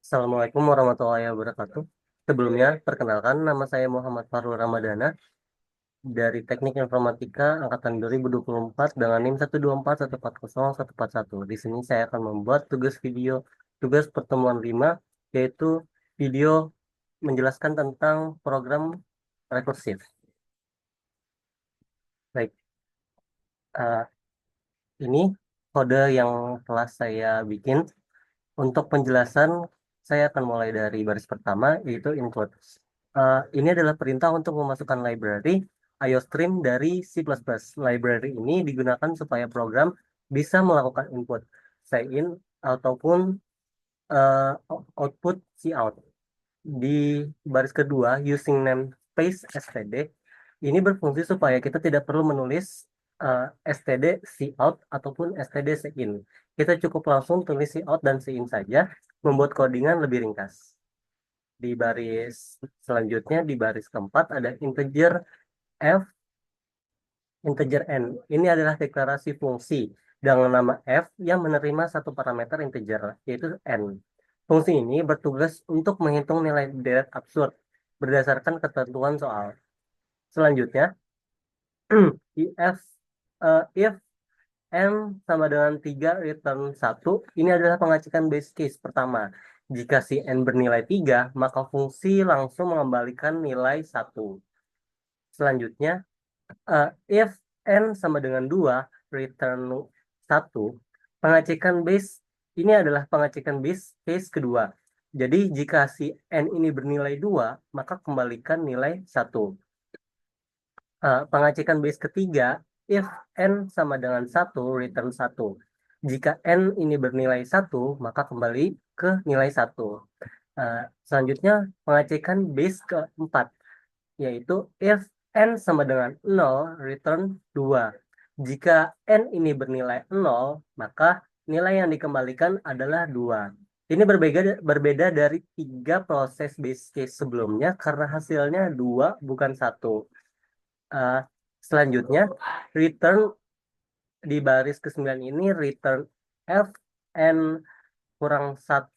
Assalamualaikum warahmatullahi wabarakatuh. Sebelumnya, perkenalkan nama saya Muhammad Farul Ramadana dari Teknik Informatika Angkatan 2024 dengan NIM 124140141. Di sini saya akan membuat tugas pertemuan 5, yaitu video menjelaskan tentang program rekursif. Baik, eh, ini kode yang telah saya bikin. Untuk penjelasan, saya akan mulai dari baris pertama, yaitu input. Ini adalah perintah untuk memasukkan library IOStream dari C++. Library ini digunakan supaya program bisa melakukan input, say in, ataupun output cout. Di baris kedua, using namespace std, ini berfungsi supaya kita tidak perlu menulis std cout ataupun std in. Kita cukup langsung tulis cout dan in saja, membuat codingan lebih ringkas. Di baris selanjutnya, di baris keempat, ada f, integer n. Ini adalah deklarasi fungsi dengan nama f yang menerima satu parameter integer, yaitu n. Fungsi ini bertugas untuk menghitung nilai deret absurd berdasarkan ketentuan soal. Selanjutnya, if n sama dengan 3 return 1, ini adalah pengecekan base case pertama. Jika si n bernilai 3, maka fungsi langsung mengembalikan nilai 1. Selanjutnya, if n sama dengan 2, return 1, pengecekan base ini adalah pengecekan base case kedua. Jadi jika si n ini bernilai 2, maka kembalikan nilai 1. Pengecekan base ketiga, if n sama dengan 1, return 1. Jika n ini bernilai 1, maka kembali ke nilai 1. Selanjutnya, pengecekan base keempat, yaitu if n sama dengan 0, return 2. Jika n ini bernilai 0, maka nilai yang dikembalikan adalah 2. Ini berbeda dari 3 proses base case sebelumnya karena hasilnya 2 bukan 1. Uh, Selanjutnya, return di baris ke-9 ini, return fn kurang 1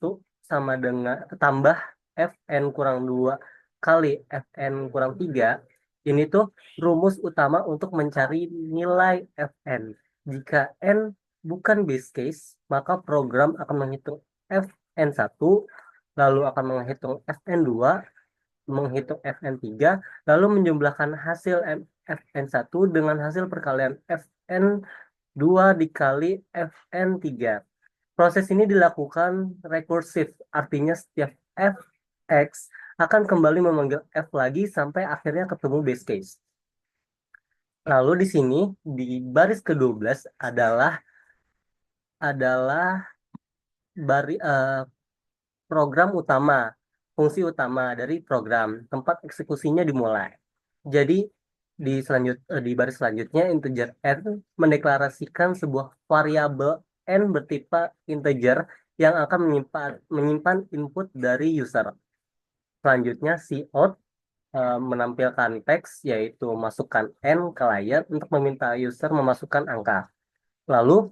sama dengan tambah fn kurang 2 kali fn kurang 3. Ini tuh rumus utama untuk mencari nilai fn. Jika n bukan base case, maka program akan menghitung fn1, lalu akan menghitung fn2, menghitung fn3, lalu menjumlahkan hasil fn1 dengan hasil perkalian fn2 dikali fn3. Proses ini dilakukan rekursif, artinya setiap fx akan kembali memanggil f lagi sampai akhirnya ketemu base case. Lalu di sini di baris ke-12 adalah program utama, fungsi utama dari program, tempat eksekusinya dimulai. Jadi di baris selanjutnya, integer n mendeklarasikan sebuah variabel n bertipe integer yang akan menyimpan input dari user. Selanjutnya, cout menampilkan teks, yaitu masukkan n ke layar untuk meminta user memasukkan angka. Lalu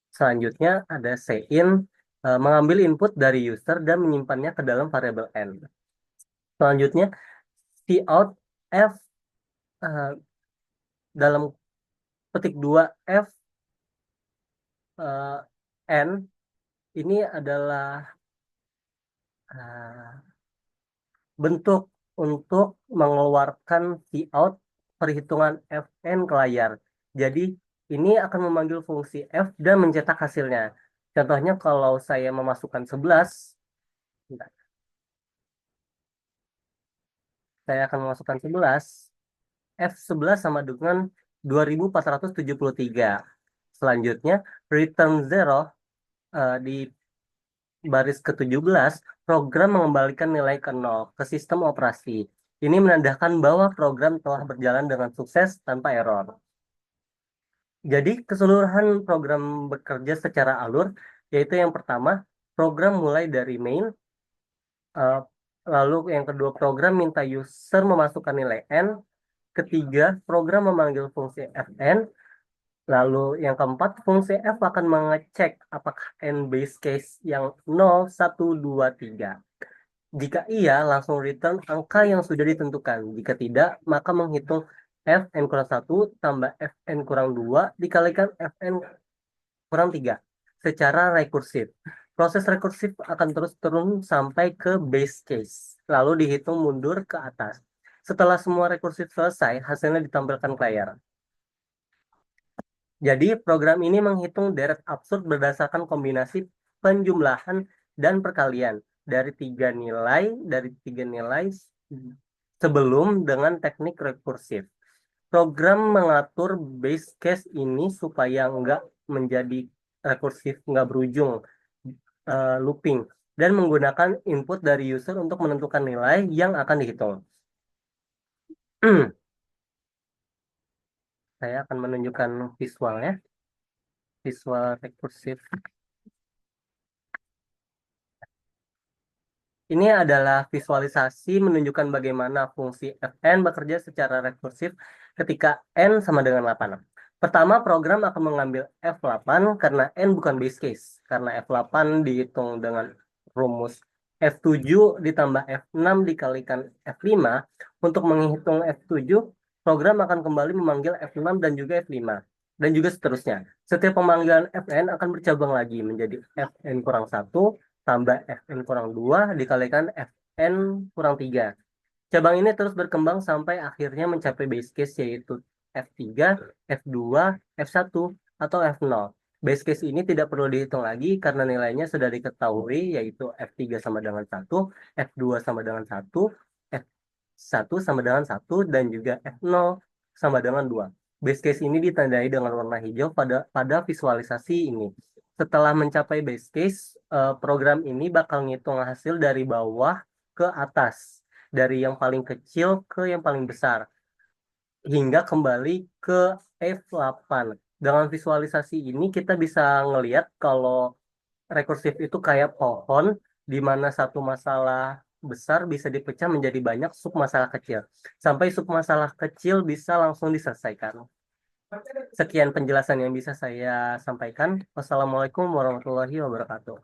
selanjutnya ada cin, mengambil input dari user dan menyimpannya ke dalam variabel n. Selanjutnya, cout f, eh, dalam petik 2 f, n ini adalah eh, bentuk untuk mengeluarkan cout perhitungan fn ke layar. Jadi ini akan memanggil fungsi f dan mencetak hasilnya. Contohnya kalau saya memasukkan 11, bentar, saya akan memasukkan 11, f11 sama dengan 2473. Selanjutnya, return 0, di baris ke-17, program mengembalikan nilai ke 0 ke sistem operasi. Ini menandakan bahwa program telah berjalan dengan sukses tanpa error. Jadi, keseluruhan program bekerja secara alur, yaitu yang pertama, program mulai dari main, eh, lalu yang kedua, program minta user memasukkan nilai n, ketiga, program memanggil fungsi fn, Lalu yang keempat, fungsi f akan mengecek apakah n base case yang 0, 1, 2, 3. Jika iya, langsung return angka yang sudah ditentukan. Jika tidak, maka menghitung fn kurang 1 tambah fn kurang 2 dikalikan fn kurang 3 secara rekursif. Proses rekursif akan terus turun sampai ke base case, lalu dihitung mundur ke atas. Setelah semua rekursif selesai, hasilnya ditampilkan ke layar. Jadi, program ini menghitung deret absurd berdasarkan kombinasi penjumlahan dan perkalian dari tiga nilai sebelum dengan teknik rekursif. Program mengatur base case ini supaya nggak menjadi rekursif, nggak berujung looping, dan menggunakan input dari user untuk menentukan nilai yang akan dihitung. Saya akan menunjukkan visualnya, visual rekursif. Ini adalah visualisasi menunjukkan bagaimana fungsi Fn bekerja secara rekursif ketika n sama dengan 8. Pertama, program akan mengambil F8 karena n bukan base case. Karena F8 dihitung dengan rumus F7 ditambah F6 dikalikan F5. Untuk menghitung F7, program akan kembali memanggil F6 dan juga F5. Dan juga seterusnya. Setiap pemanggilan Fn akan bercabang lagi menjadi Fn kurang 1 tambah Fn kurang 2 dikalikan Fn kurang 3. Cabang ini terus berkembang sampai akhirnya mencapai base case yaitu F3, F2, F1, atau F0. Base case ini tidak perlu dihitung lagi karena nilainya sudah diketahui yaitu F3 sama dengan 1, F2 sama dengan 1, F1 sama dengan 1, dan juga F0 sama dengan 2. Base case ini ditandai dengan warna hijau pada visualisasi ini. Setelah mencapai base case, program ini bakal ngitung hasil dari bawah ke atas, dari yang paling kecil ke yang paling besar, hingga kembali ke F8. Dengan visualisasi ini kita bisa ngelihat kalau rekursif itu kayak pohon, di mana satu masalah besar bisa dipecah menjadi banyak submasalah kecil, sampai submasalah kecil bisa langsung diselesaikan. Sekian penjelasan yang bisa saya sampaikan. Wassalamualaikum warahmatullahi wabarakatuh.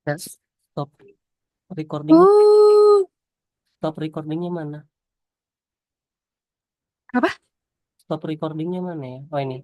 Ya, stop recording. Oh, Stop recordingnya mana? apa? Stop recordingnya mana ya? Oh ini.